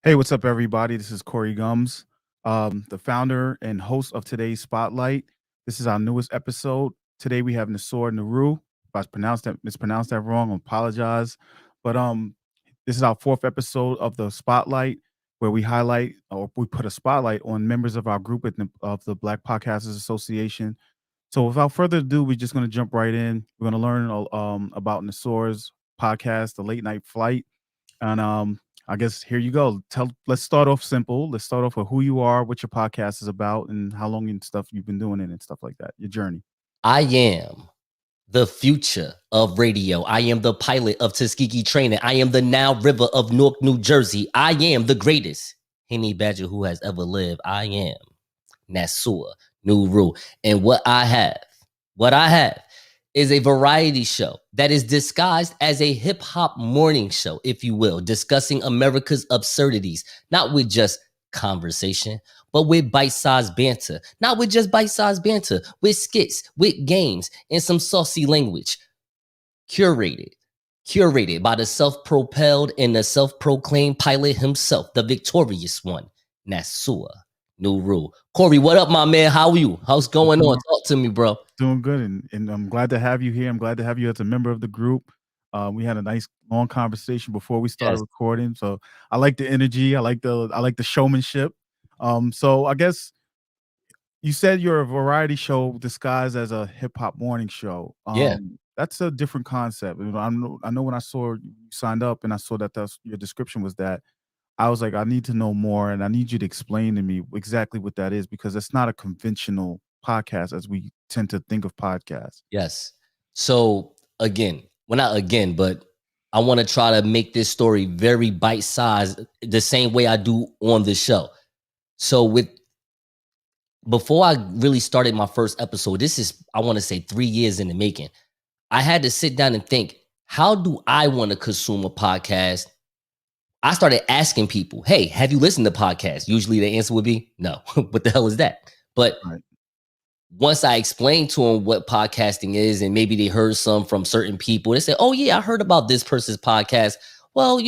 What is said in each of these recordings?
Hey, what's up, everybody? This is Corey Gums, the founder and host of today's Spotlight. This is our newest episode. Today we have Nassor Nuru. If I mispronounced that wrong, I apologize. But this is our fourth episode of the Spotlight, where we highlight or we put a spotlight on members of our group of the Black Podcasters Association. So without further ado, we're just going to jump right in. We're going to learn about Nassor's podcast, The Late Night Flight, and I guess here you go. Let's start off simple. Let's start off with who you are, what your podcast is about, and how long and stuff you've been doing it and stuff like that. Your journey. I am the future of radio. I am the pilot of Tuskegee training. I am the Nile River of Newark, New Jersey. I am the greatest Henny Badger who has ever lived. I am Nassor Nuru. And what I have is a variety show that is disguised as a hip hop morning show, if you will, discussing America's absurdities, not with just conversation, but with bite-sized banter, not with just bite-sized banter, with skits, with games, and some saucy language. Curated by the self-propelled and the self-proclaimed pilot himself, the victorious one, Nassor Nuru. Corey, what up, my man? How are you? How's going on? Talk to me, bro. Doing good, and I'm glad to have you here. I'm glad to have you as a member of the group. We had a nice long conversation before we started recording, so I like the energy. I like the showmanship. So I guess you said you're a variety show disguised as a hip hop morning show. That's a different concept. I know when I saw you signed up and I saw that your description was that, I was like, I need to know more, and I need you to explain to me exactly what that is, because it's not a conventional podcast as we tend to think of podcasts. Yes. So but I want to try to make this story very bite-sized, the same way I do on the show. So before I really started my first episode, this is, I want to say, 3 years in the making. I had to sit down and think, how do I want to consume a podcast? I started asking people, hey, have you listened to podcasts? Usually the answer would be no. What the hell is that? But once I explained to them what podcasting is, and maybe they heard some from certain people, they said, oh yeah, I heard about this person's podcast. Well,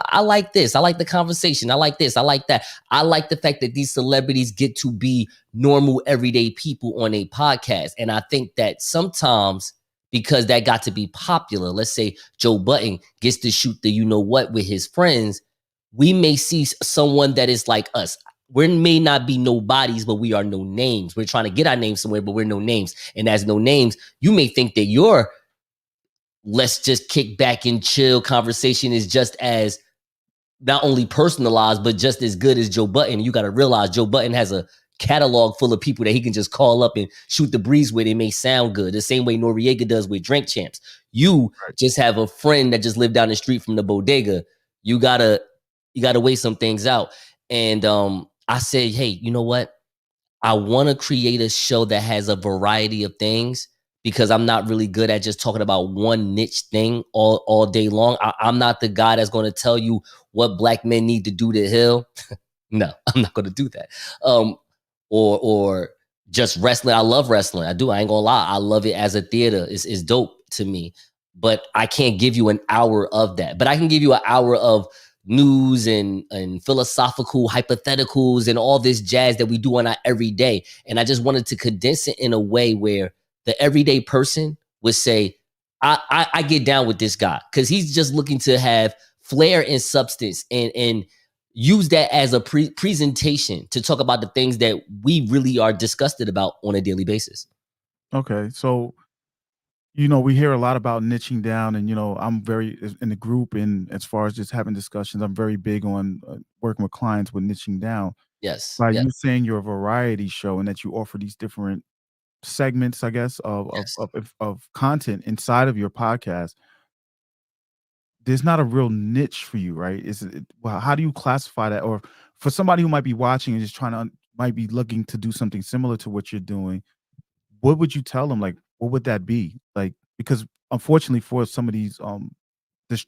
I like this. I like the conversation. I like this. I like that. I like the fact that these celebrities get to be normal, everyday people on a podcast. And I think that sometimes, because that got to be popular, let's say Joe Budden gets to shoot the you-know-what with his friends, we may see someone that is like us. We may not be nobodies, but we are no names. We're trying to get our names somewhere, but we're no names. And as no names, you may think that your let's just kick back and chill conversation is just as not only personalized, but just as good as Joe Budden. You got to realize Joe Budden has a catalog full of people that he can just call up and shoot the breeze with. It may sound good, the same way Noriega does with Drink Champs. You just have a friend that just lived down the street from the bodega. You gotta weigh some things out. And I said, hey, you know what? I want to create a show that has a variety of things, because I'm not really good at just talking about one niche thing all day long. I'm not the guy that's going to tell you what black men need to do to heal. No, I'm not going to do that. Or just wrestling. I love wrestling. I do. I ain't gonna lie. I love it as a theater. It's dope to me. But I can't give you an hour of that. But I can give you an hour of news and philosophical hypotheticals and all this jazz that we do on our everyday. And I just wanted to condense it in a way where the everyday person would say, I get down with this guy, because he's just looking to have flair and substance and use that as a presentation to talk about the things that we really are disgusted about on a daily basis. Okay. So, we hear a lot about niching down, and, I'm very in the group, and as far as just having discussions, I'm very big on working with clients with niching down. Yes. By you saying you're a variety show and that you offer these different segments, I guess, of content inside of your podcast, there's not a real niche for you, right? Well, how do you classify that? Or for somebody who might be watching and just might be looking to do something similar to what you're doing, what would you tell them? Like, what would that be? Like, because unfortunately for some of these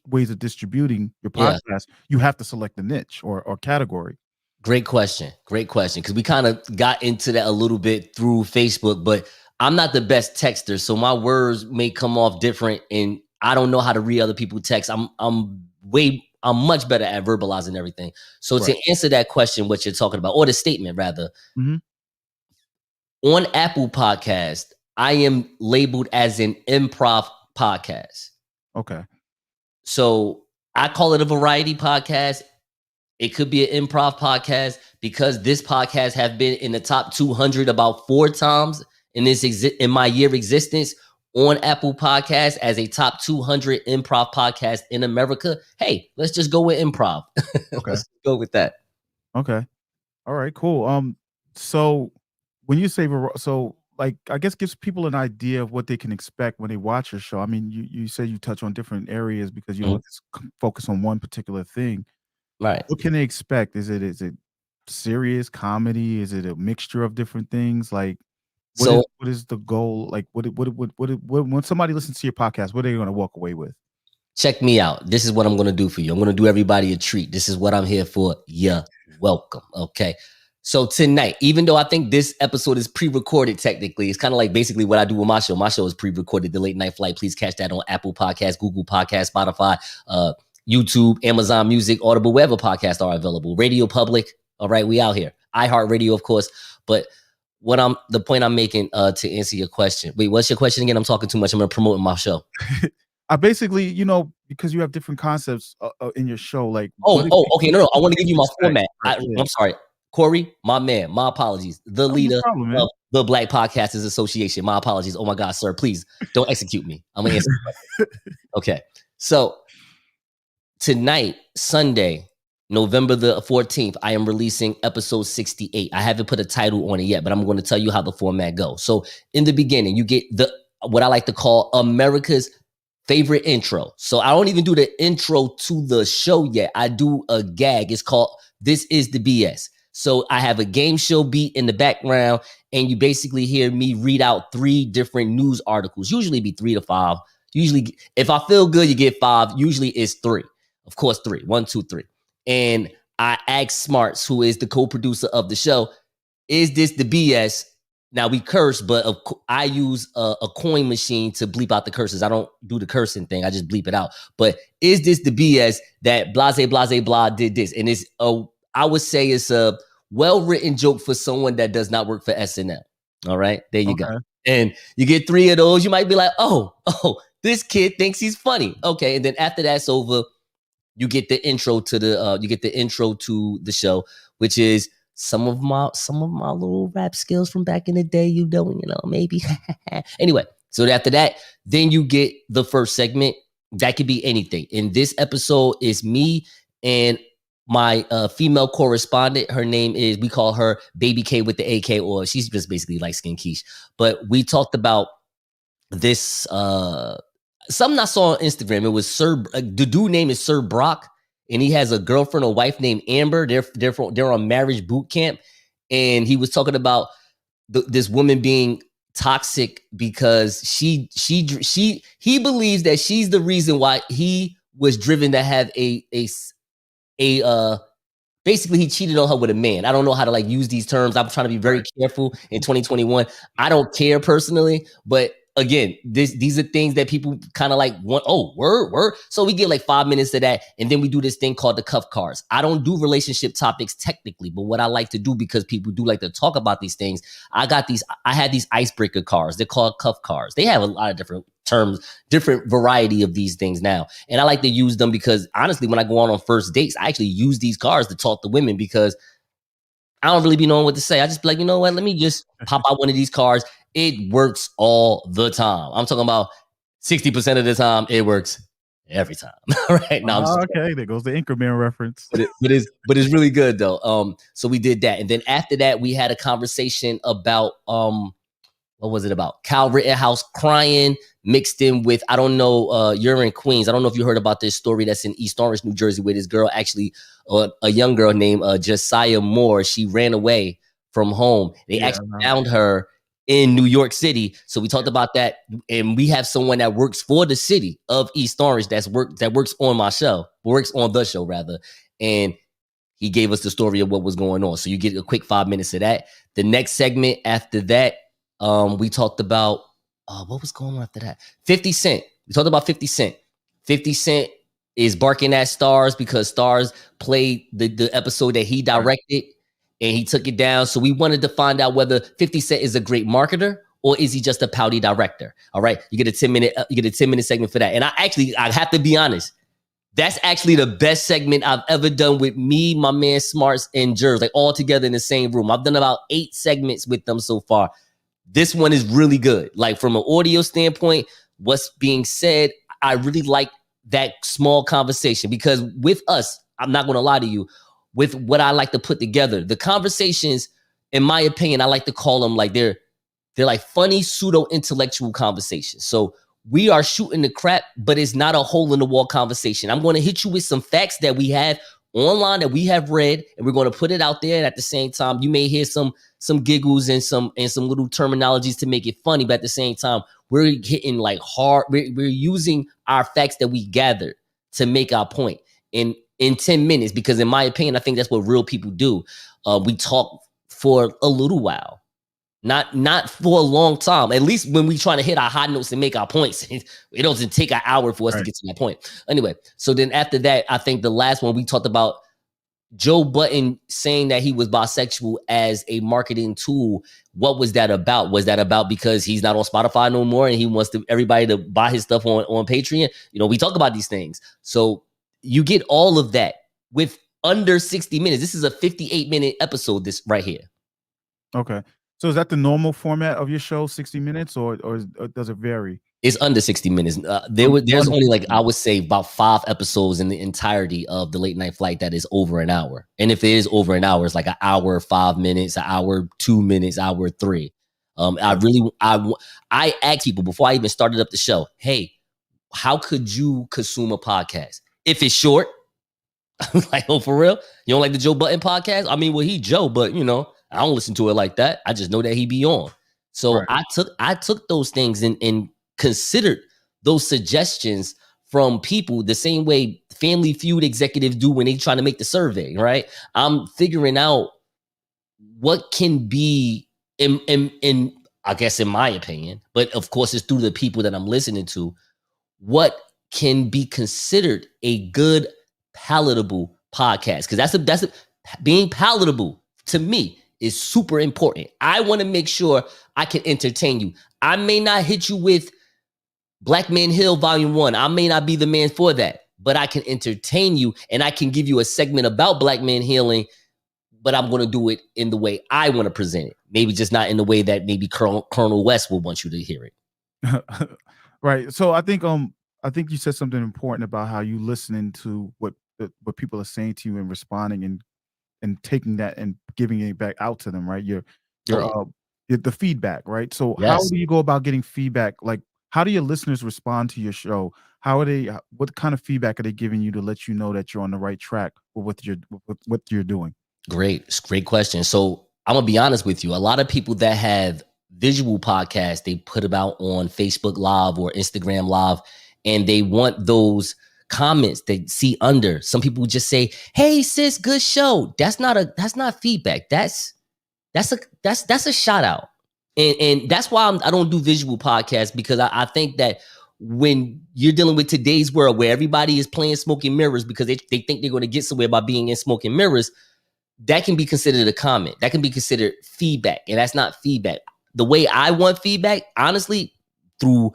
ways of distributing your podcast, you have to select a niche or category. Great question. Because we kind of got into that a little bit through Facebook, but I'm not the best texter, so my words may come off different, and I don't know how to read other people's text. I'm I'm much better at verbalizing everything. So Right. to answer that question, what you're talking about, or the statement rather, Mhm. on Apple Podcast, I am labeled as an improv podcast. Okay. So I call it a variety podcast. It could be an improv podcast because this podcast have been in the top 200 about 4 times in my year of existence on Apple Podcasts as a top 200 improv podcast in America. Hey, let's just go with improv. Okay. Let's go with that. Okay. All right, cool. So when you say so like I guess gives people an idea of what they can expect when they watch your show. I mean, you say you touch on different areas because you Mhm. don't just focus on one particular thing. Right. What can they expect? Is it serious comedy? Is it a mixture of different things? Like So what is the goal? Like what when somebody listens to your podcast, what are they going to walk away with? check me out. This is what I'm going to do for you. I'm going to do everybody a treat. This is what I'm here for. Yeah, welcome. Okay. So tonight, even though I think this episode is pre-recorded technically, it's kind of like basically what I do with my show. My show is pre-recorded, The Late Night Flight. Please catch that on Apple Podcasts, Google Podcasts, Spotify, YouTube, Amazon Music, Audible, wherever podcasts are available. Radio Public. All right, we out here. iHeartRadio, of course. But the point I'm making to answer your question. Wait, what's your question again? I'm talking too much. I'm going to promote my show. I basically, because you have different concepts in your show, like Okay. No. I want to give you my expect? format. Right, yeah. I'm sorry, Corey, my man. My apologies. The No leader problem, man. of the Black Podcasters Association. My apologies. Oh my God, sir, please don't execute me. I'm gonna answer. Okay, so tonight, Sunday, November the 14th, I am releasing episode 68. I haven't put a title on it yet, but I'm going to tell you how the format goes. So in the beginning, you get what I like to call America's favorite intro. So I don't even do the intro to the show yet. I do a gag. It's called This Is the BS. So I have a game show beat in the background, and you basically hear me read out 3 different news articles. Usually be 3 to 5. Usually, if I feel good, you get 5. Usually it's 3. Of course, 3. 1, 2, 3. And I asked Smarts, who is the co-producer of the show, is this the BS? Now we curse, but I use a coin machine to bleep out the curses. I don't do the cursing thing. I just bleep it out. But is this the BS that blase, blase, blah did this? And I would say it's a well-written joke for someone that does not work for SNL. All right, there you go. And you get 3 of those. You might be like, oh, this kid thinks he's funny. Okay, and then after that's over, you get the intro to the show, which is some of my little rap skills from back in the day, maybe. Anyway, so after that, then you get the first segment. That could be anything. In this episode is me and my female correspondent. Her name is, we call her Baby K with the AK, or she's just basically light skin quiche. But we talked about this something I saw on Instagram. It was the dude name is Sir Brock, and he has a girlfriend or wife named Amber. They're on marriage boot camp, and he was talking about this woman being toxic because he believes that she's the reason why he was driven to have a basically he cheated on her with a man. I don't know how to use these terms. I'm trying to be very careful in 2021. I don't care personally, but again, these are things that people kind of want. Oh, word. So we get 5 minutes of that, and then we do this thing called the cuff cards. I don't do relationship topics technically, but what I like to do, because people do like to talk about these things, I had these icebreaker cards. They're called cuff cards. They have a lot of different terms, different variety of these things now. And I like to use them because honestly, when I go on first dates, I actually use these cards to talk to women because I don't really be knowing what to say. I just be like, you know what? Let me just pop out one of these cards. It works all the time. I'm talking about 60% of the time. It works every time. All right. Now, okay. There goes the Anchorman reference. But it's really good though. So we did that, and then after that, we had a conversation about what was it about? Kyle Rittenhouse crying mixed in with, I don't know, you're in Queens. I don't know if you heard about this story that's in East Orange, New Jersey, where this girl actually, a young girl named Josiah Moore, she ran away from home. They actually found her in New York City. So we talked about that. And we have someone that works for the city of East Orange that works on my show, works on the show rather. And he gave us the story of what was going on. So you get a quick 5 minutes of that. The next segment after that, we talked about what was going on after that? 50 Cent. We talked about 50 Cent. 50 Cent is barking at Stars because Stars played the episode that he Right. directed and he took it down. So we wanted to find out whether 50 Cent is a great marketer or is he just a pouty director? All right, you get a 10-minute segment for that. And I have to be honest, that's actually the best segment I've ever done with me, my man Smarts, and Jers, like all together in the same room. I've done about 8 segments with them so far. This one is really good. Like from an audio standpoint, what's being said, I really like that small conversation because with us, I'm not going to lie to you, with what I like to put together, the conversations, in my opinion, I like to call them like they're like funny pseudo intellectual conversations. So we are shooting the crap, but it's not a hole in the wall conversation. I'm going to hit you with some facts that we have online that we have read, and we're going to put it out there. And at the same time, you may hear some giggles and some little terminologies to make it funny, but at the same time, we're hitting like hard. We're using our facts that we gathered to make our point in 10 minutes, because in my opinion, I think that's what real people do. We talk for a little while. Not for a long time. At least when we trying to hit our high notes and make our points, it doesn't take an hour for us to get to that point. Anyway, so then after that, I think the last one we talked about Joe Budden saying that he was bisexual as a marketing tool. What was that about? Was that about because he's not on Spotify no more and he wants everybody to buy his stuff on Patreon? You know, we talk about these things. So you get all of that with under 60 minutes. This is a 58-minute episode, this right here. Okay. So is that the normal format of your show, 60 minutes, or does it vary? It's under 60 minutes. There's only like, I would say about 5 episodes in the entirety of the Late Night Flight that is over an hour. And if it is over an hour, it's like an hour, 5 minutes, an hour, 2 minutes, hour 3. I asked people before I even started up the show, hey, how could you consume a podcast? If it's short, I'm like, oh, for real? You don't like the Joe Budden podcast? I mean, well, he Joe, but you know, I don't listen to it like that. I just know that he be on. So right. I took those things and considered those suggestions from people the same way Family Feud executives do when they try to make the survey, right? I'm figuring out what can be in I guess in my opinion, but of course it's through the people that I'm listening to, what can be considered a good palatable podcast. Because being palatable to me is super important. I want to make sure I can entertain you. I may not hit you with Black Man Hill Volume 1. I may not be the man for that, but I can entertain you and I can give you a segment about Black man healing, but I'm going to do it in the way I want to present it. Maybe just not in the way that maybe Colonel West will want you to hear it. Right. So I think you said something important about how you listening to what people are saying to you and responding and taking that and giving it back out to them, right? The feedback, right? So yes. How do you go about getting feedback? Like, how do your listeners respond to your show? What kind of feedback are they giving you to let you know that you're on the right track with what you're doing? Great question. So I'm gonna be honest with you. A lot of people that have visual podcasts, they put them out on Facebook Live or Instagram Live, and they want those comments they see under. Some people just say, "Hey sis, good show." That's not feedback. That's a shout out. And that's why I don't do visual podcasts, because I think that when you're dealing with today's world where everybody is playing smoke and mirrors because they think they're going to get somewhere by being in smoke and mirrors, that can be considered a comment. That can be considered feedback. And that's not feedback. The way I want feedback, honestly, through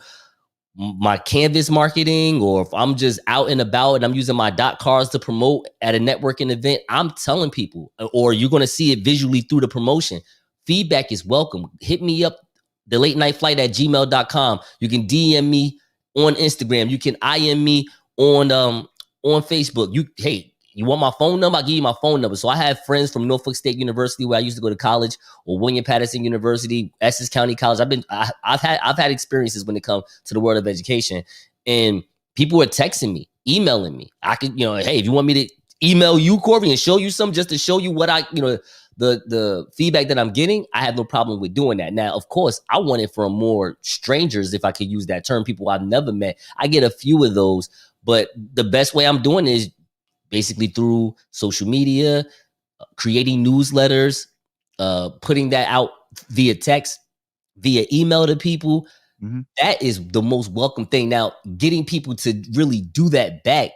my canvas marketing, or if I'm just out and about and I'm using my dot cards to promote at a networking event, I'm telling people, or you're going to see it visually through the promotion. Feedback is welcome. Hit me up, the late night flight at gmail.com. You can DM me on Instagram. You can IM me on Facebook. You want my phone number? I'll give you my phone number. So I have friends from Norfolk State University, where I used to go to college, or William Patterson University, Essex County College. I've had experiences when it comes to the world of education, and people are texting me, emailing me. I could, hey, if you want me to email you, Corey, and show you something just to show you what the feedback that I'm getting, I have no problem with doing that. Now, of course, I want it from more strangers, if I could use that term, people I've never met. I get a few of those, but the best way I'm doing is basically through social media, creating newsletters, putting that out via text, via email to people. Mm-hmm. That is the most welcome thing. Now, getting people to really do that back,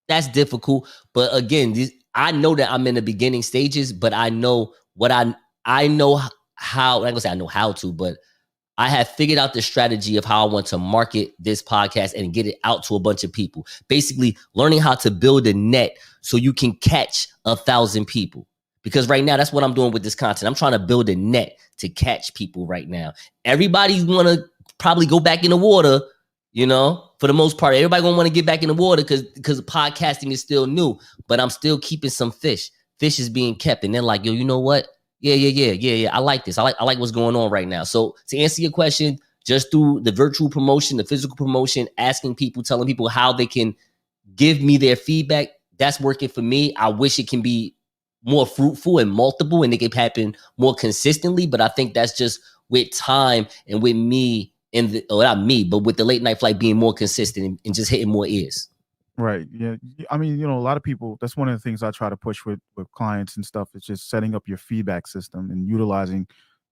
that's difficult. But again, I know that I'm in the beginning stages, but I know what I know how. I'm gonna say I know how to, but I have figured out the strategy of how I want to market this podcast and get it out to a bunch of people. Basically, learning how to build a net so you can catch 1,000 people. Because right now, that's what I'm doing with this content. I'm trying to build a net to catch people right now. Everybody want to probably go back in the water, for the most part. Everybody gonna want to get back in the water because podcasting is still new. But I'm still keeping some fish. Fish is being kept, and they're like, yo, you know what? Yeah. I like this. I like what's going on right now. So to answer your question, just through the virtual promotion, the physical promotion, asking people, telling people how they can give me their feedback, that's working for me. I wish it can be more fruitful and multiple and it can happen more consistently. But I think that's just with time and with me not me, but with the late night flight being more consistent and just hitting more ears. Right. Yeah. I mean, a lot of people, that's one of the things I try to push with clients and stuff. Is just setting up your feedback system and utilizing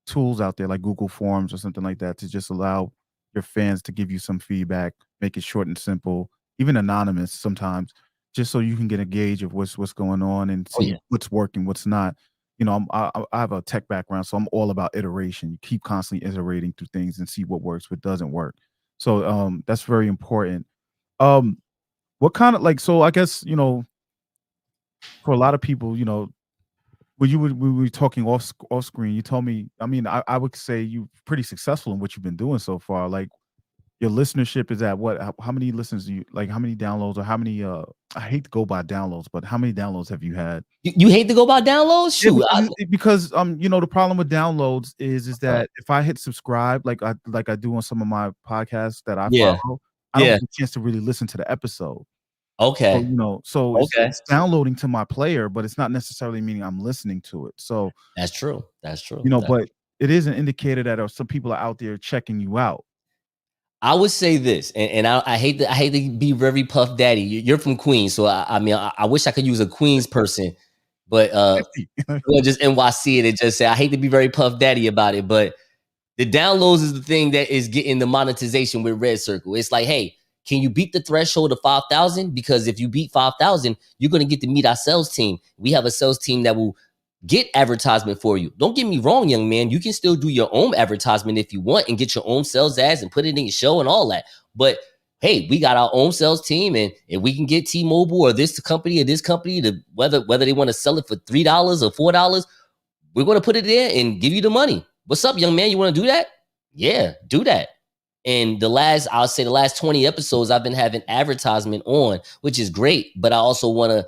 tools out there like Google Forms or something like that to just allow your fans to give you some feedback, make it short and simple, even anonymous sometimes, just so you can get a gauge of what's going on and Oh, see yeah. what's working, what's not. I have a tech background, so I'm all about iteration. You keep constantly iterating through things and see what works, what doesn't work. So that's very important. Um, what kind of so I guess, for a lot of people, when we were talking off screen, you told me, I mean, I would say you're pretty successful in what you've been doing so far. Like your listenership is at what? How many listens do you like? How many downloads or how many? I hate to go by downloads, but how many downloads have you had? You hate to go by downloads? Yeah, Shoot. because the problem with downloads is that if I hit subscribe, like I do on some of my podcasts that I Yeah. follow, I don't Yeah. get a chance to really listen to the episode. Okay. So Okay. it's downloading to my player, but it's not necessarily meaning I'm listening to it. So, That's true. That's true. but it is an indicator that some people are out there checking you out. I would say this, and I hate to be very Puff Daddy. You're from Queens, so I mean, I wish I could use a Queens person, but just NYC and just say I hate to be very Puff Daddy about it, but the downloads is the thing that is getting the monetization with Red Circle. It's like, hey, can you beat the threshold of 5,000? Because if you beat 5,000, you're going to get to meet our sales team. We have a sales team that will get advertisement for you. Don't get me wrong, young man. You can still do your own advertisement if you want and get your own sales ads and put it in your show and all that. But hey, we got our own sales team, and if we can get T-Mobile or this company to whether they want to sell it for $3 or $4, we're going to put it there and give you the money. What's up, young man? You want to do that? Yeah, do that. And the last 20 episodes, I've been having advertisement on, which is great. But I also want to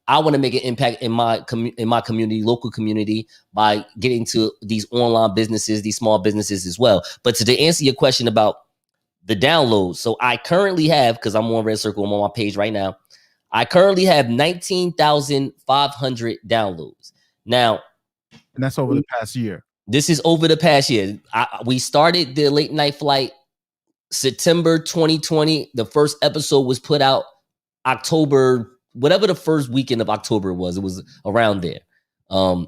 I want to make an impact in my community, local community, by getting to these online businesses, these small businesses as well. But to answer your question about the downloads, so I currently have, because I'm on Red Circle, I'm on my page right now, I currently have 19,500 downloads. Now, and that's over the past year. This is over the past year. We started the late night flight September 2020. The first episode was put out October, whatever the first weekend of October was. It was around there.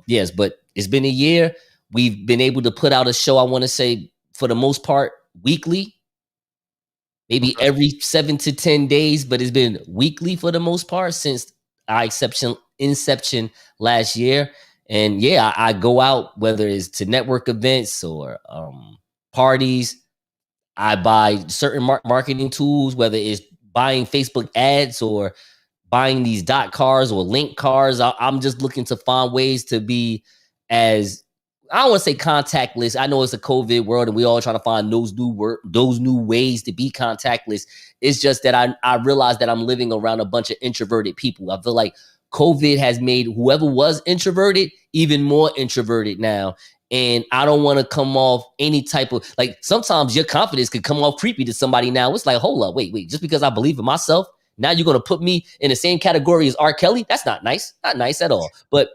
Yes, but it's been a year. We've been able to put out a show, I want to say, for the most part, weekly. Maybe every 7 to 10 days, but it's been weekly for the most part since our inception last year. And yeah, I go out, whether it's to network events or parties. I buy certain marketing tools, whether it's buying Facebook ads or buying these dot cars or link cars. I'm just looking to find ways to be as, I don't want to say contactless. I know it's a COVID world and we all trying to find those new ways to be contactless. It's just that I realize that I'm living around a bunch of introverted people. I feel like COVID has made whoever was introverted even more introverted now. And I don't want to come off any type of, like, sometimes your confidence could come off creepy to somebody now. It's like, hold up, wait, just because I believe in myself, now you're going to put me in the same category as R. Kelly? That's not nice. Not nice at all. But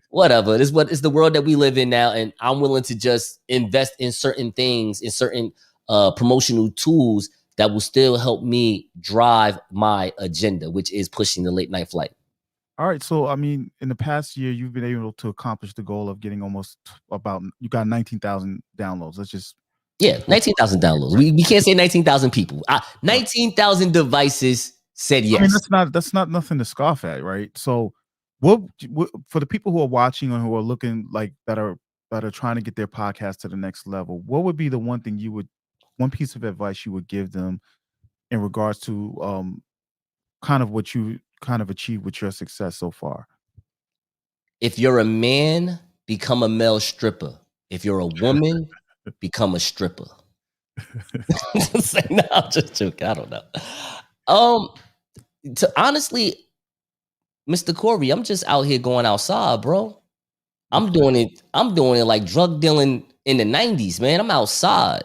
whatever. It's the world that we live in now. And I'm willing to just invest in certain things, in certain promotional tools that will still help me drive my agenda, which is pushing the late night flight. All right. So, I mean, in the past year, you've been able to accomplish the goal of getting you got 19,000 downloads. Let's just. Yeah, 19,000 downloads. We can't say 19,000 people. 19,000 devices said I mean, yes. that's not nothing to scoff at, right? So, what for the people who are watching or who are looking like that are trying to get their podcast to the next level, what would be the one thing you would one piece of advice you would give them in regards to kind of what you kind of achieved with your success so far? If you're a man, become a male stripper. If you're a woman, become a stripper. No, I'm just joking. I don't know. Um, to honestly, Mr. Corey, I'm just out here going outside, bro. I'm Okay. doing it. I'm doing it like drug dealing in the '90s, man. I'm outside.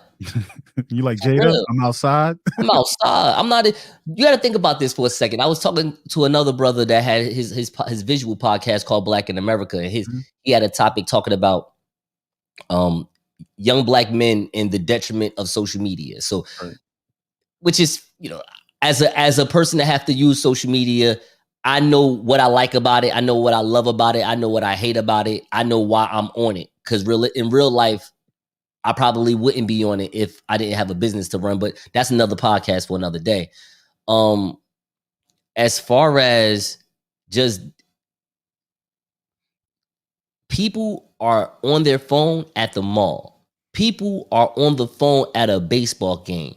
You like For Jada? real. I'm outside. I'm outside. I'm not. You got to think about this for a second. I was talking to another brother that had his visual podcast called Black in America, and Mhm. he had a topic talking about um young black men and the detriment of social media. So, Right. which is, as a person that have to use social media, I know what I like about it. I know what I love about it. I know what I hate about it. I know why I'm on it. Because in real life, I probably wouldn't be on it if I didn't have a business to run. But that's another podcast for another day. Um, as far as just people are on their phone at the mall, people are on the phone at a baseball game.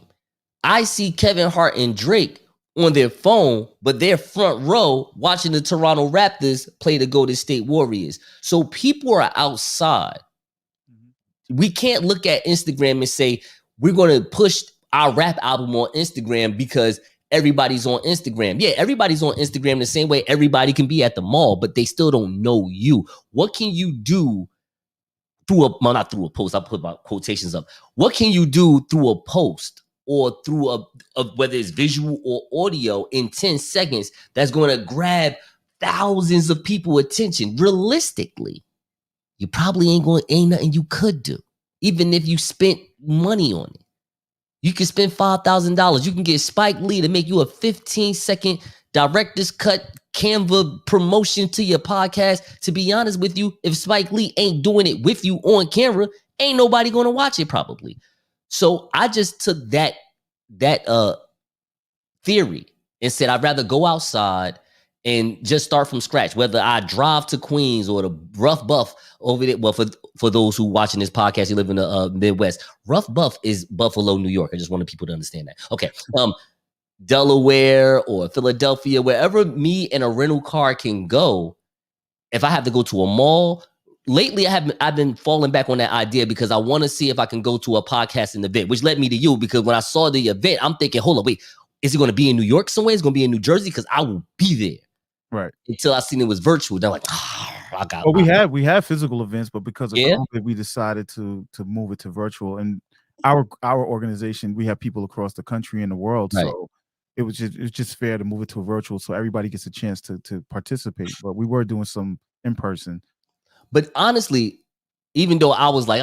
I see Kevin Hart and Drake on their phone, but they're front row watching the Toronto Raptors play the Golden State Warriors. So people are outside. Mhm. We can't look at Instagram and say we're going to push our rap album on Instagram because everybody's on Instagram. Yeah, everybody's on Instagram the same way everybody can be at the mall, but they still don't know you. What can you do through not through a post? I'll put my quotations up. What can you do through a post or through a whether it's visual or audio in 10 seconds that's going to grab thousands of people attention realistically? You probably ain't nothing you could do, even if you spent money on it. You can spend $5,000. You can get Spike Lee to make you a 15-second director's cut Canva promotion to your podcast. To be honest with you, if Spike Lee ain't doing it with you on camera, ain't nobody gonna watch it probably. So I just took that theory and said I'd rather go outside and just start from scratch. Whether I drive to Queens or the Rough Buff over there. Well, for those who watching this podcast, you live in the Midwest. Rough Buff is Buffalo, New York. I just wanted people to understand that. Okay, Delaware or Philadelphia, wherever me and a rental car can go. If I have to go to a mall, lately I've been falling back on that idea because I want to see if I can go to a podcasting event, which led me to you because when I saw the event, I'm thinking, hold on, wait, is it going to be in New York somewhere? It's going to be in New Jersey because I will be there. Right. Until I seen it was virtual. They're like, I got. Well, we have physical events, but because of Yeah, COVID, we decided to move it to virtual. And our organization, we have people across the country and the world, right. so it's just fair to move it to a virtual, so everybody gets a chance to participate. But we were doing some in person. But honestly, even though I was like,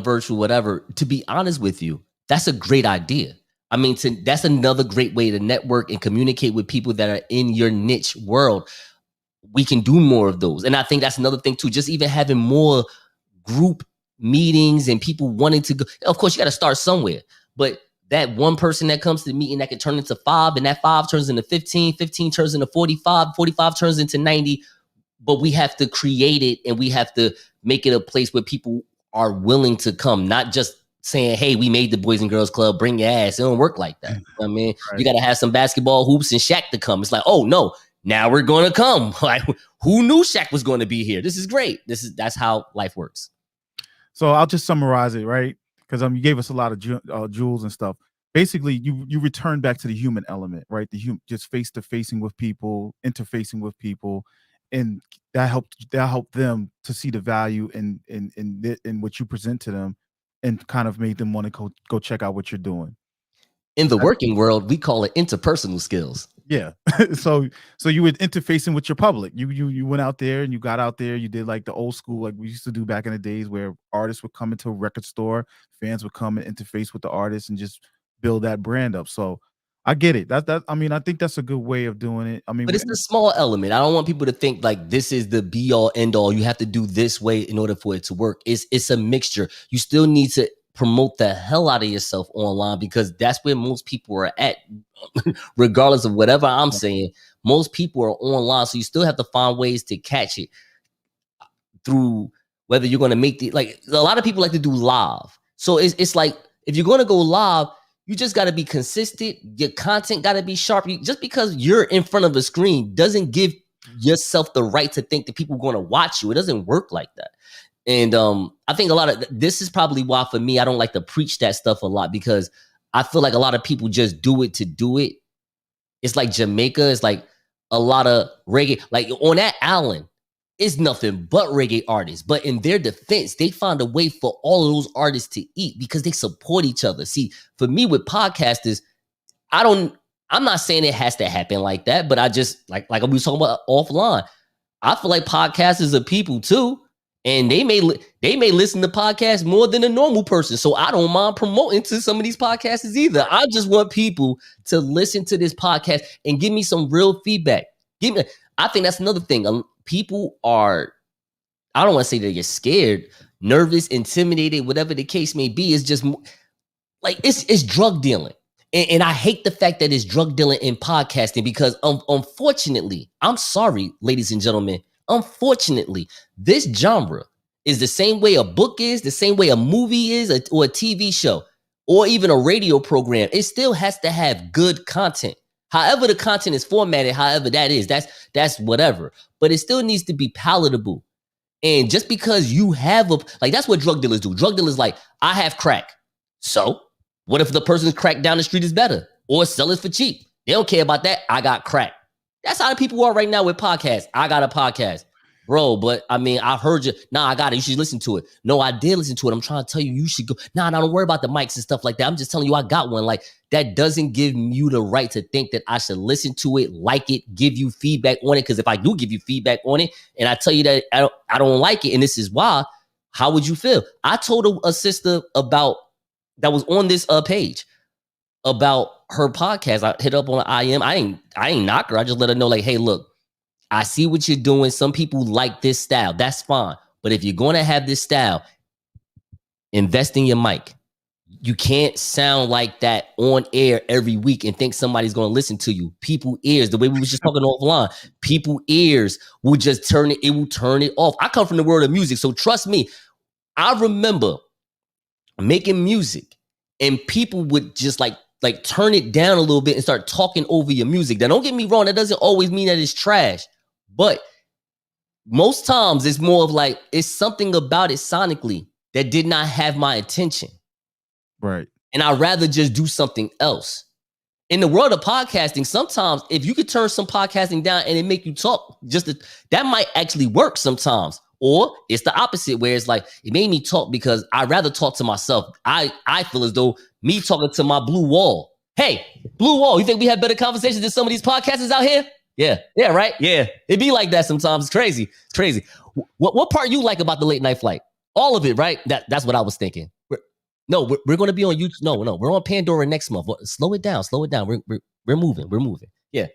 virtual, whatever, to be honest with you, that's a great idea. I mean, that's another great way to network and communicate with people that are in your niche world. We can do more of those. And I think that's another thing too, just even having more group meetings and people wanting to go. Of course, you got to start somewhere, but that one person that comes to the meeting that can turn into 5, and that 5 turns into 15, 15 turns into 45, 45 turns into 90. But we have to create it and we have to make it a place where people are willing to come, not just saying, hey, we made the Boys and Girls Club, bring your ass. It don't work like that. I mean, Right. you got to have some basketball hoops and Shaq to come. It's like, oh no, now we're going to come. Like, who knew Shaq was going to be here? This is great. That's how life works. So I'll just summarize it, right? Because you gave us a lot of jewels and stuff. Basically, you return back to the human element, right? Just face to facing with people, interfacing with people, and that helped them to see the value in what you present to them, and kind of made them want to go check out what you're doing. In the working world, we call it interpersonal skills. Yeah. so you were interfacing with your public. You went out there and you got out there. You did like the old school, like we used to do back in the days, where artists would come into a record store, fans would come and interface with the artist and just build that brand up. So I get it. I mean, I think that's a good way of doing it. I mean, But it's a small element. I don't want people to think like this is the be all end all. You have to do this way in order for it to work. It's a mixture. You still need to promote the hell out of yourself online because that's where most people are at. regardless of whatever I'm saying. Most people are online, so you still have to find ways to catch it through whether you're going to make the, like, a lot of people like to do live. So it's like, if you're going to go live, you just got to be consistent. Your content got to be sharp. Just because you're in front of a screen doesn't give yourself the right to think that people are going to watch you. It doesn't work like that. And I think a lot of this is probably why, for me, I don't like to preach that stuff a lot, because I feel like a lot of people just do it to do it. It's like Jamaica. It's like a lot of reggae. Like on that island, it's nothing but reggae artists. But in their defense, they find a way for all of those artists to eat because they support each other. See, for me with podcasters, I'm not saying it has to happen like that, but I just like we were talking about offline. I feel like podcasters are people too. And they may listen to podcasts more than a normal person. So I don't mind promoting to some of these podcasters either. I just want people to listen to this podcast and give me some real feedback. I think that's another thing. People are, I don't want to say that you're scared, nervous, intimidated, whatever the case may be. It's just like it's drug dealing. And I hate the fact that it's drug dealing in podcasting, because unfortunately, I'm sorry, ladies and gentlemen, unfortunately, this genre is the same way a book is, the same way a movie is, or a TV show, or even a radio program. It still has to have good content. However the content is formatted, however that is, that's whatever. But it still needs to be palatable. And just because you have like, that's what drug dealers do. Drug dealers like, I have crack. So what if the person's crack down the street is better, or sell it for cheap? They don't care about that. I got crack. That's how the people are right now with podcasts. I got a podcast. Bro, but I mean, I heard you. Nah, I got it. You should listen to it. No, I did listen to it. I'm trying to tell you, you should go. Nah, don't worry about the mics and stuff like that. I'm just telling you, I got one. Like, that doesn't give you the right to think that I should listen to it, like it, give you feedback on it. Because if I do give you feedback on it, and I tell you that I don't like it, and this is why, how would you feel? I told a sister about, that was on this page, about her podcast. I hit up on IM. I ain't knock her. I just let her know, like, hey, look, I see what you're doing. Some people like this style. That's fine. But if you're going to have this style, invest in your mic. You can't sound like that on air every week and think somebody's going to listen to you. People ears, the way we was just talking offline, people ears will just turn it. It will turn it off. I come from the world of music, so trust me. I remember making music and people would just like turn it down a little bit and start talking over your music. Now, don't get me wrong, that doesn't always mean that it's trash, but most times it's more of like, it's something about it sonically that did not have my attention. Right. And I'd rather just do something else. In the world of podcasting, sometimes if you could turn some podcasting down and it make you talk, that might actually work sometimes. Or it's the opposite, where it's like, it made me talk because I'd rather talk to myself. I feel as though me talking to my blue wall. Hey, blue wall, you think we have better conversations than some of these podcasters out here? Yeah, right? Yeah, it be like that sometimes. It's crazy. What part you like about the late night flight? All of it, right? That's what I was thinking. We're going to be on YouTube. No, we're on Pandora next month. Slow it down. We're moving. Yeah.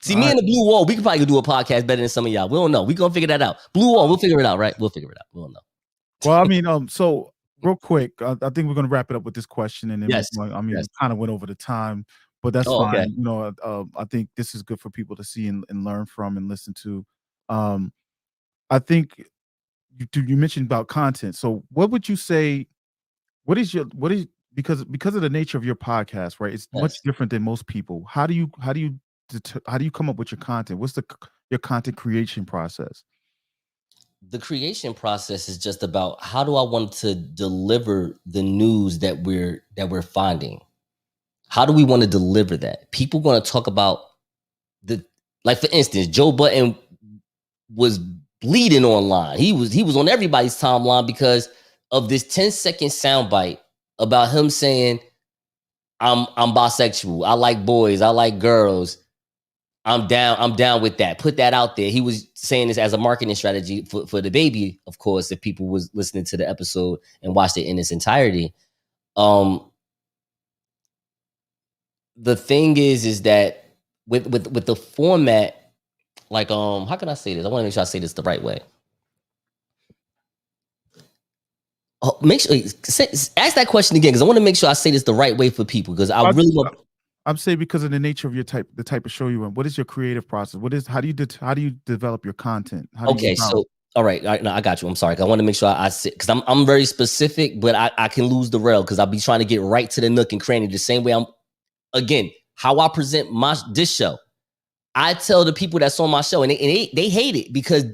See, me and the blue wall, we could probably do a podcast better than some of y'all. We don't know. We're going to figure that out. Blue wall, we'll figure it out, right? We'll figure it out. We don't know. Well, I mean, so real quick, I think we're going to wrap it up with this question. And then, yes. We kind of went over the time, but that's fine. Okay. You know, I think this is good for people to see and learn from and listen to. I think you mentioned about content. So what would you say, because of the nature of your podcast, right? It's much different than most people. How do you come up with your content? What's your content creation process? The creation process is just about, how do I want to deliver the news that we're finding? How do we want to deliver that? People going to talk about like, for instance, Joe Budden was bleeding online. He was on everybody's timeline because of this 10-second soundbite about him saying, I'm bisexual. I like boys. I like girls. I'm down with that. Put that out there. He was saying this as a marketing strategy for the baby, of course, if people was listening to the episode and watched it in its entirety. The thing is that with the format, like, how can I say this? I want to make sure I say this the right way. Make sure ask that question again, because I want to make sure I say this the right way for people, because I really want. I'm saying because of the nature of the type of show you run. What is your creative process? How do you develop your content? How do you Okay, style? so all right, no, I got you. I'm sorry. I want to make sure I sit because I'm very specific, but I can lose the rail because I'll be trying to get right to the nook and cranny the same way I'm. Again, how I present this show, I tell the people that's on my show, and they hate it because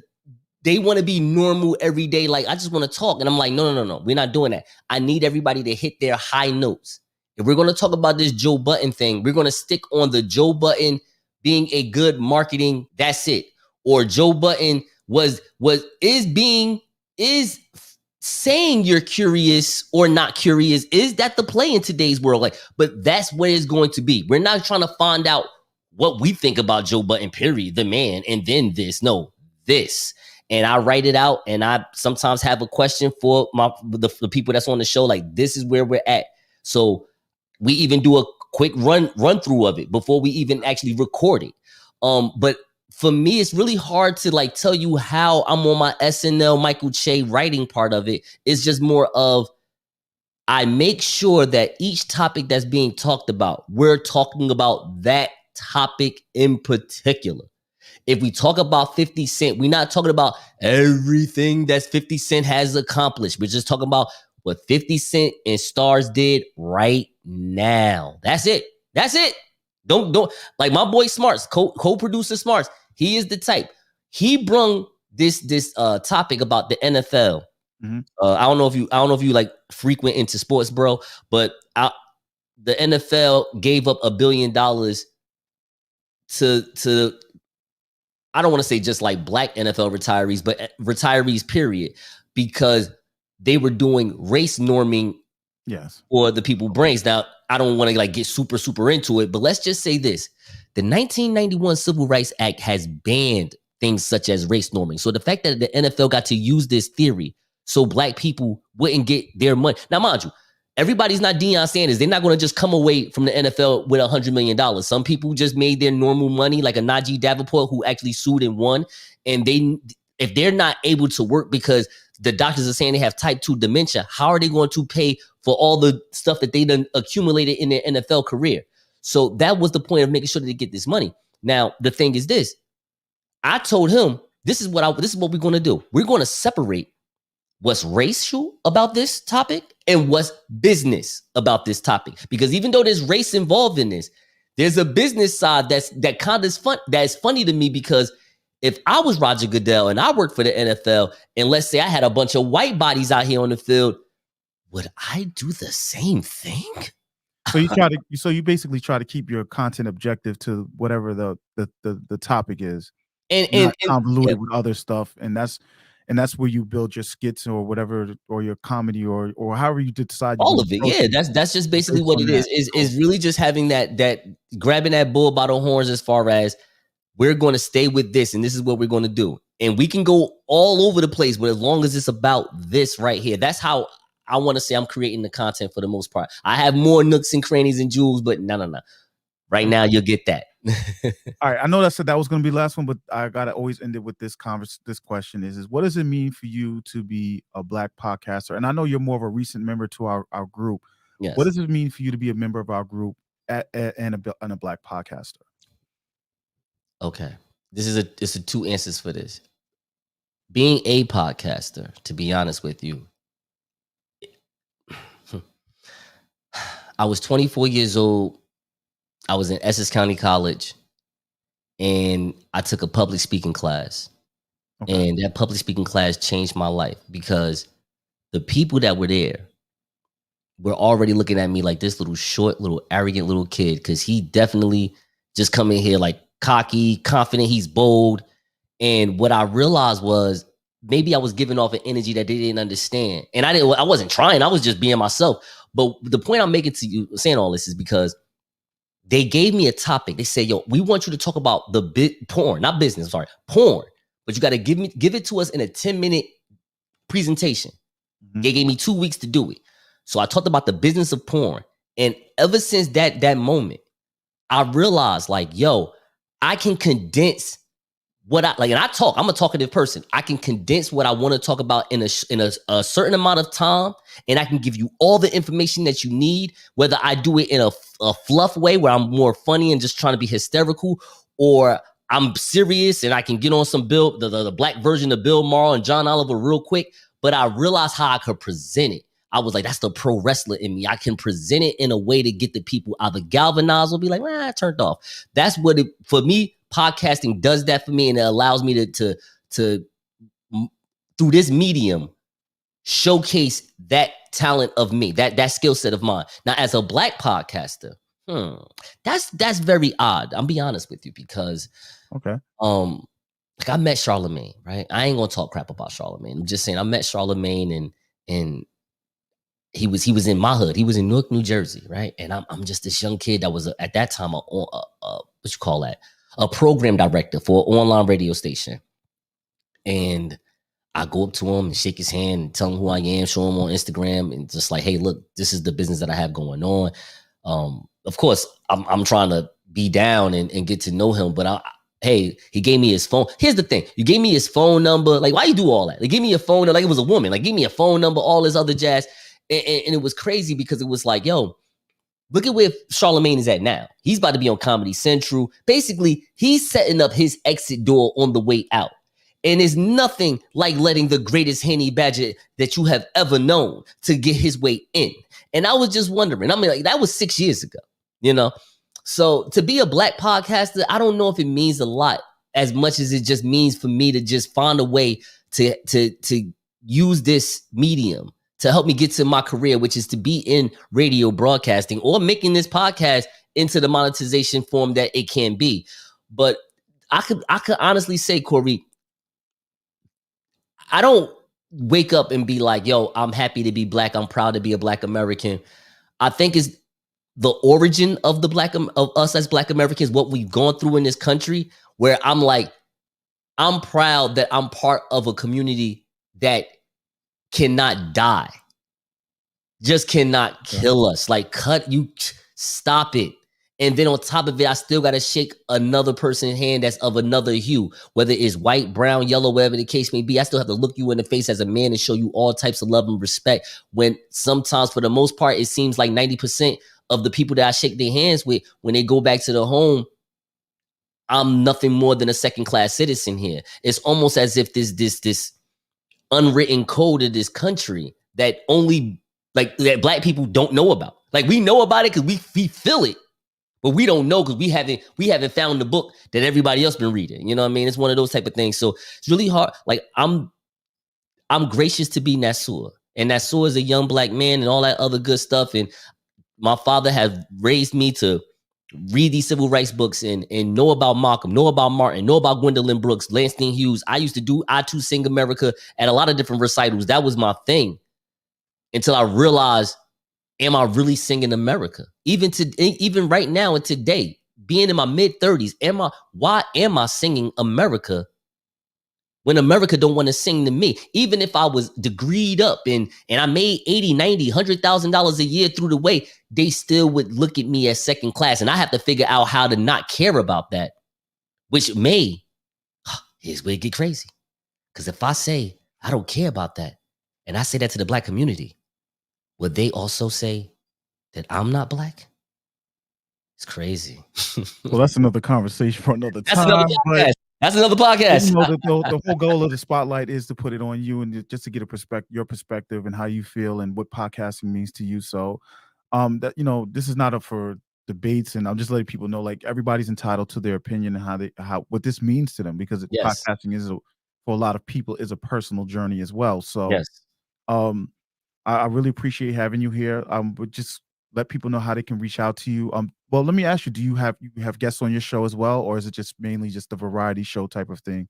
they want to be normal every day. Like, I just want to talk. And I'm like, no. We're not doing that. I need everybody to hit their high notes. If we're going to talk about this Joe Button thing, we're going to stick on the Joe Button being a good marketing. That's it. Or Joe Button is saying you're curious or not curious. Is that the play in today's world? Like, but that's where it's going to be. We're not trying to find out what we think about Joe Button, period, the man, and then this. No, this. And I write it out, and I sometimes have a question for the people that's on the show. Like, this is where we're at. So we even do a quick run through of it before we even actually record it. But for me, it's really hard to like tell you how I'm on my SNL Michael Che writing part of it. It's just more of I make sure that each topic that's being talked about, we're talking about that topic in particular. If we talk about 50 Cent, we're not talking about everything that 50 Cent has accomplished. We're just talking about what 50 Cent and Stars did right now. That's it. That's it. Don't like my boy Smarts, co-producer Smarts. He is the type. He brung this topic about the NFL. Mhm. I don't know if you like frequent into sports, bro, but the NFL gave up $1 billion to I don't want to say just like black NFL retirees, but retirees, period, because they were doing race norming Yes. for the people brains. Now, I don't want to like get super into it, but let's just say this. The 1991 Civil Rights Act has banned things such as race norming. So the fact that the NFL got to use this theory so black people wouldn't get their money. Now, mind you, everybody's not Deion Sanders. They're not going to just come away from the NFL with $100 million. Some people just made their normal money, like a Najee Davenport who actually sued and won. And if they're not able to work because the doctors are saying they have type 2 dementia, how are they going to pay for all the stuff that they done accumulated in their NFL career? So that was the point of making sure that they get this money. Now, the thing is this. I told him, this is what we're going to do. We're going to separate what's racial about this topic and what's business about this topic. Because even though there's race involved in this, there's a business side that kind of is fun. That's funny to me because if I was Roger Goodell and I worked for the NFL, and let's say I had a bunch of white bodies out here on the field, would I do the same thing? So you basically try to keep your content objective to whatever the topic is, And not yeah, convoluted with other stuff, and that's where you build your skits or whatever, or your comedy, or however you decide you're all going of to it. approach Yeah, it that's just basically based what on it that. is really just having that grabbing that bull by the horns as far as we're going to stay with this and this is what we're going to do. And we can go all over the place, but as long as it's about this right here, that's how I want to say I'm creating the content for the most part. I have more nooks and crannies and jewels, but no. Right now, you'll get that. All right, I know that was going to be the last one, but I gotta always end it with this This question is what does it mean for you to be a black podcaster? And I know you're more of a recent member to our group. Yes. What does it mean for you to be a member of our group and a black podcaster? Okay, it's a two answers for this. Being a podcaster, to be honest with you, I was 24 years old. I was in Essex County College, and I took a public speaking class. Okay. And that public speaking class changed my life because the people that were there were already looking at me like this little short, little arrogant little kid, because he definitely just come in here like cocky, confident, he's bold. And what I realized was maybe I was giving off an energy that they didn't understand. And I wasn't trying, I was just being myself. But the point I'm making to you, saying all this, is because they gave me a topic. They said, yo, we want you to talk about the porn, not business, sorry, porn. But you got to give it to us in a 10-minute presentation. Mm-hmm. They gave me 2 weeks to do it. So I talked about the business of porn. And ever since that moment, I realized like, yo, I can condense what I like, and I talk. I'm a talkative person. I can condense what I want to talk about in a certain amount of time, and I can give you all the information that you need. Whether I do it in a fluff way where I'm more funny and just trying to be hysterical, or I'm serious and I can get on some the black version of Bill Maher and John Oliver real quick. But I realized how I could present it. I was like, that's the pro wrestler in me. I can present it in a way to get the people either galvanized or be like, I turned off. That's what it, for me, podcasting does that for me. And it allows me to through this medium, showcase that talent of me, that skill set of mine. Now, as a black podcaster, that's very odd. I'm be honest with you, because like I met Charlemagne, right? I ain't gonna talk crap about Charlemagne. I'm just saying I met Charlemagne and he was in my hood. He was in Newark, New Jersey, right? And I'm just this young kid that was at that time a program director for an online radio station. And I go up to him and shake his hand and tell him who I am, show him on Instagram, and just like, hey, look, this is the business that I have going on. Of course, I'm trying to be down and get to know him, but hey, he gave me his phone. Here's the thing. You gave me his phone number. Like, why you do all that? They gave me a phone number, like it was a woman. Like, give me a phone number, all this other jazz. And it was crazy because it was like, yo, look at where Charlemagne is at now. He's about to be on Comedy Central. Basically, he's setting up his exit door on the way out. And it's nothing like letting the greatest Henny Badger that you have ever known to get his way in. And I was just wondering, I mean, like, that was 6 years ago, you know? So to be a black podcaster, I don't know if it means a lot as much as it just means for me to just find a way to use this medium to help me get to my career, which is to be in radio broadcasting or making this podcast into the monetization form that it can be. But I could honestly say, Corey, I don't wake up and be like, yo, I'm happy to be black. I'm proud to be a black American. I think it's the origin of of us as black Americans, what we've gone through in this country, where I'm like, I'm proud that I'm part of a community that cannot die, just cannot kill us. Like, stop it. And then on top of it, I still got to shake another person's hand that's of another hue, whether it's white, brown, yellow, whatever the case may be. I still have to look you in the face as a man and show you all types of love and respect, when sometimes, for the most part, it seems like 90% of the people that I shake their hands with, when they go back to the home, I'm nothing more than a second-class citizen here. It's almost as if this unwritten code of this country that only, like, that black people don't know about. Like, we know about it because we feel it, but we don't know because we haven't found the book that everybody else been reading. You know what I mean? It's one of those type of things. So it's really hard. Like, I'm gracious to be Nassor, and Nassor is a young black man and all that other good stuff. And my father has raised me to read these civil rights books and know about Malcolm, know about Martin, know about Gwendolyn Brooks, Langston Hughes. I used to do I Too Sing America at a lot of different recitals. That was my thing until I realized, am I really singing America? Even right now and today, being in my mid-30s, why am I singing America when America don't want to sing to me? Even if I was degreed up and I made $80, $90, $100,000 a year through the way, they still would look at me as second class. And I have to figure out how to not care about that, which here's where it get crazy. Because if I say I don't care about that, and I say that to the black community, would they also say that I'm not black? It's crazy. Well, that's another conversation for another time. That's another podcast. You know, the whole goal of the spotlight is to put it on you and just to get your perspective and how you feel and what podcasting means to you. So, that, you know, this is not for debates, and I'm just letting people know, like, everybody's entitled to their opinion and what this means to them, because podcasting for a lot of people is a personal journey as well. So, I really appreciate having you here. But just let people know how they can reach out to you. Well, let me ask you, do you have guests on your show as well, or is it just mainly just a variety show type of thing?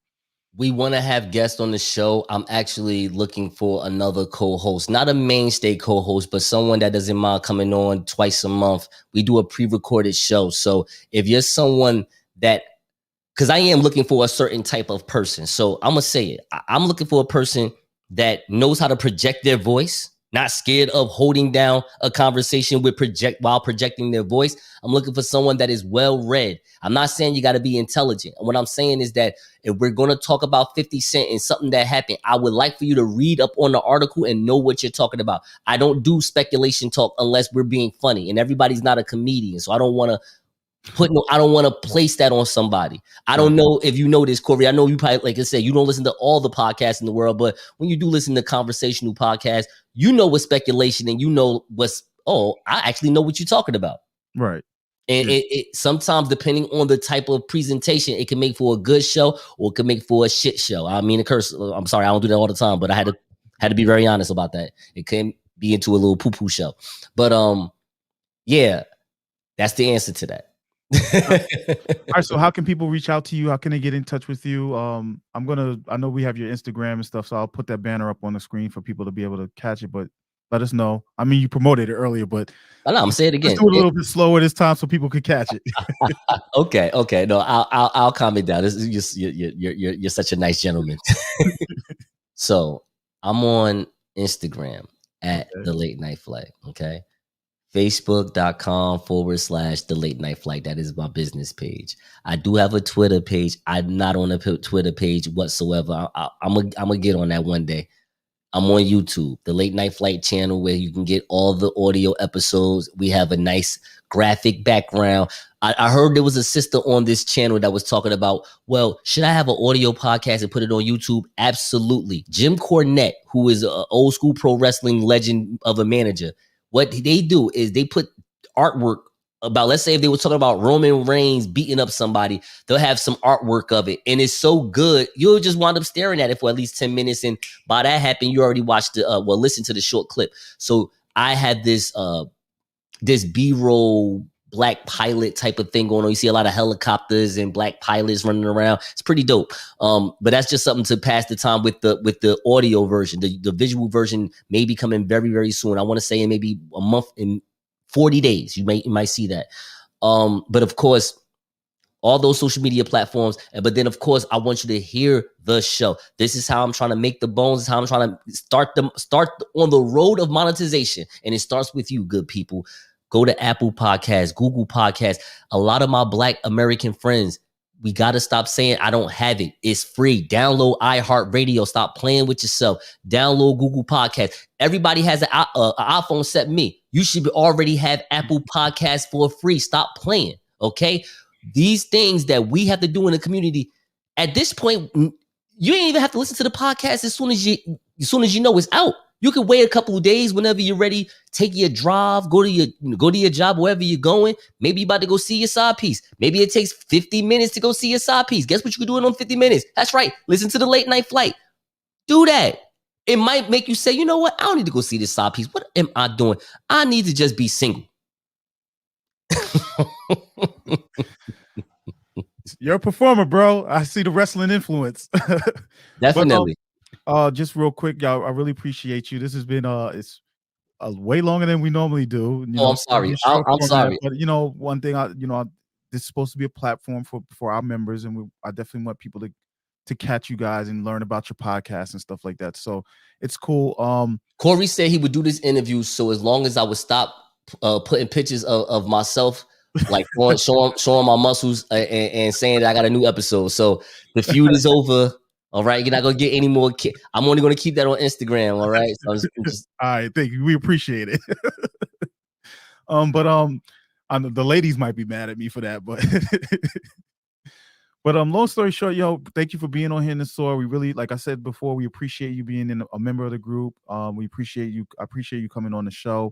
We want to have guests on the show. I'm actually looking for another co-host, not a mainstay co-host, but someone that doesn't mind coming on twice a month. We do a pre-recorded show. So if you're someone that, because I am looking for a certain type of person. So I'm going to say it. I'm looking for a person that knows how to project their voice, not scared of holding down a conversation with while projecting their voice. I'm looking for someone that is well read. I'm not saying you got to be intelligent. What I'm saying is that if we're going to talk about 50 Cent and something that happened, I would like for you to read up on the article and know what you're talking about. I don't do speculation talk unless we're being funny, and everybody's not a comedian, so I don't want to place that on somebody. I don't know if you know this, Corey. I know you probably, like I said, you don't listen to all the podcasts in the world, but when you do listen to conversational podcasts, you know what's speculation and you know I actually know what you're talking about. Right. And it sometimes, depending on the type of presentation, it can make for a good show or it can make for a shit show. I mean, I'm sorry, I don't do that all the time, but I had to be very honest about that. It can be into a little poo-poo show. But yeah, that's the answer to that. All right, so how can people reach out to you? How can they get in touch with you? I know we have your Instagram and stuff, so I'll put that banner up on the screen for people to be able to catch it, but let us know. I mean, you promoted it earlier, but I know, I'm saying it again. Let's do it a little bit slower this time so people could catch it. Okay. No, I'll calm it down. This is just, you're such a nice gentleman. So I'm on Instagram at The Late Night Flight. Okay. Facebook.com/The Late Night Flight. That is my business page. I do have a Twitter page. I'm not on a Twitter page whatsoever. I'm gonna get on that one day. I'm on YouTube, the Late Night Flight channel, where you can get all the audio episodes. We have a nice graphic background. I heard there was a sister on this channel that was talking about, well, should I have an audio podcast and put it on YouTube? Absolutely. Jim Cornette, who is an old school pro wrestling legend of a manager, what they do is they put artwork about, let's say if they were talking about Roman Reigns beating up somebody, they'll have some artwork of it. And it's so good, you'll just wind up staring at it for at least 10 minutes. And by that happen, you already watched listen to the short clip. So I had this B-roll black pilot type of thing going on. You see a lot of helicopters and black pilots running around. It's pretty dope. But that's just something to pass the time with the audio version. The visual version may be coming very, very soon. I want to say in maybe a month, in 40 days. You might see that. But of course, all those social media platforms. But then, of course, I want you to hear the show. This is how I'm trying to make the bones. This is how I'm trying to start on the road of monetization. And it starts with you, good people. Go to Apple Podcasts, Google Podcasts. A lot of my Black American friends, we got to stop saying I don't have it. It's free. Download iHeartRadio. Stop playing with yourself. Download Google Podcasts. Everybody has an iPhone except me. You should already have Apple Podcasts for free. Stop playing, okay? These things that we have to do in the community, at this point, you ain't even have to listen to the podcast as soon as you know it's out. You can wait a couple of days whenever you're ready. Take your drive, go to your job, wherever you're going. Maybe you're about to go see your side piece. Maybe it takes 50 minutes to go see your side piece. Guess what you can do it on 50 minutes? That's right. Listen to the Late Night Flight. Do that. It might make you say, you know what? I don't need to go see this side piece. What am I doing? I need to just be single. You're a performer, bro. I see the wrestling influence. Definitely. But, just real quick, y'all, I really appreciate you. This has been it's way longer than we normally do. I'm sorry. I'm sorry. But one thing, this is supposed to be a platform for our members, and I definitely want people to catch you guys and learn about your podcast and stuff like that. So it's cool. Corey said he would do this interview, so as long as I would stop putting pictures of myself, like showing my muscles and saying that I got a new episode. So the feud is over. All right, you're not gonna get any more. I'm only gonna keep that on Instagram. All right. So all right, thank you. We appreciate it. The ladies might be mad at me for that, but long story short, thank you for being on here, Nassor. We really, like I said before, we appreciate you being a member of the group. We appreciate you. I appreciate you coming on the show.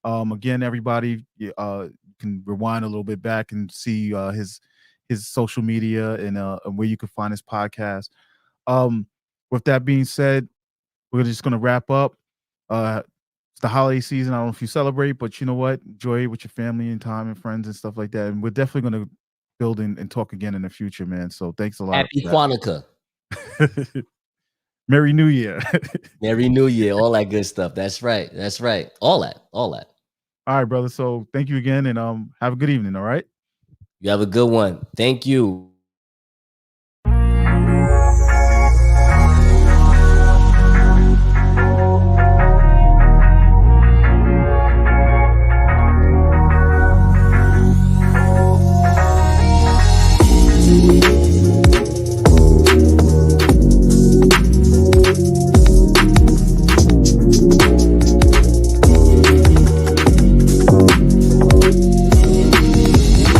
Again, everybody, you can rewind a little bit back and see his social media and where you can find his podcast. With that being said, we're just going to wrap up. It's the holiday season. I don't know if you celebrate, but you know what? Enjoy it with your family and time and friends and stuff like that. And we're definitely going to build and talk again in the future, man. So thanks a lot. Happy Kwanzaa. Merry New Year. Merry New Year. All that good stuff. That's right. That's right. All that. All right, brother. So thank you again, and have a good evening. All right. You have a good one. Thank you.